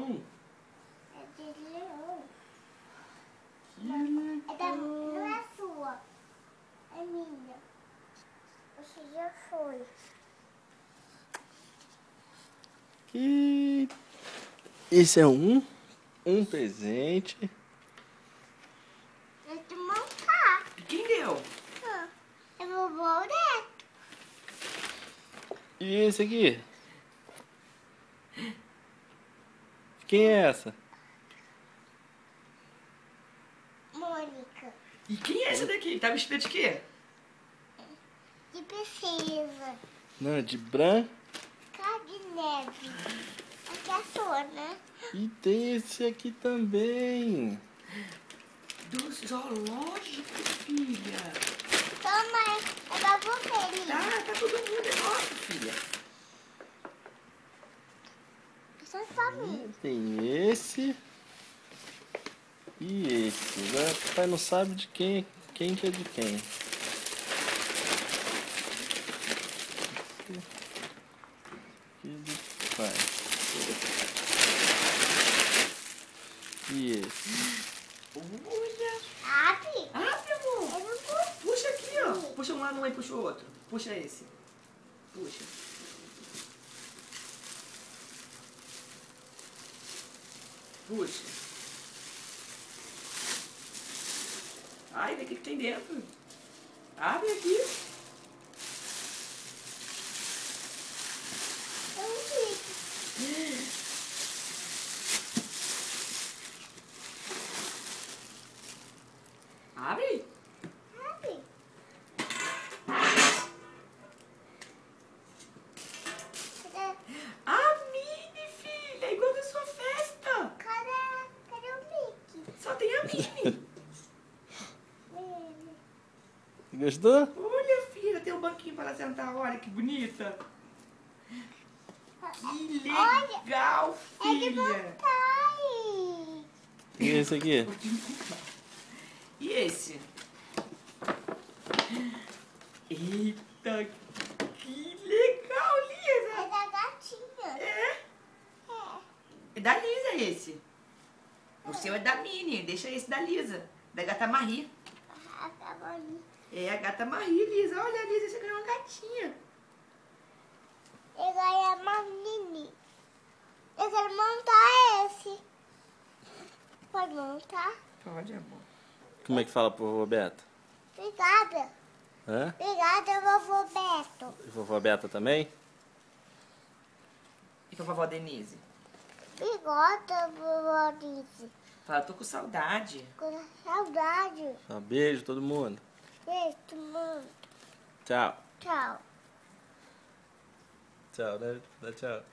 leão? É de leão. Que Não é sua. É minha. Você já foi. Que... Esse é um presente. Deixa eu montar. Quem deu? Eu vou boleto. E esse aqui? Quem é essa? Mônica. E quem é essa daqui? Tá vestida de quê? De princesa. Não, de branco. De neve. Aqui é a sua, né? E tem esse aqui também. Do zoológico, filha. Toma, é pra você, Lili. Tá todo mundo é nosso, filha. Isso é pra mim. Tem esse. E esse. Agora o papai não sabe de quem que é de quem. Aqui é do pai. E esse. Olha. Abre. Abre, amor. Eu não vou. Puxa aqui, ó. Puxa um lado, um aí, puxa o outro. Puxa esse. Puxa. Puxa. Ai, vê o que tem dentro. Abre aqui. Eu não vi. Abre. Abre. Cadê? A Minnie, filha. Igual da sua festa. Cadê o Mickey? Só tem a Minnie. Gostou? Olha, filha, tem um banquinho para ela sentar. Olha que bonita. Que legal, É de filha. montar. E esse aqui? E esse? Eita, que legal, É Lisa. da gatinha. É? É. É da Lisa esse. O seu é da Minnie, deixa esse da Lisa. Da gata Marie. Acabou ali. É a gata Marie, Lisa. Olha, Lisa, você ganhou uma gatinha. Eu ganhei uma mini. Eu quero montar esse. Pode montar? Pode, amor. Como é que fala pro Roberto? Obrigada. Hã? Obrigada, vovô Beto. E vovó Beta também? E pra vovó Denise? Obrigada, vovó Lise. Fala, tô com saudade. Com saudade. Um beijo todo mundo. Beijo, todo mundo. Tchau. Tchau. Tchau, né? Dá tchau.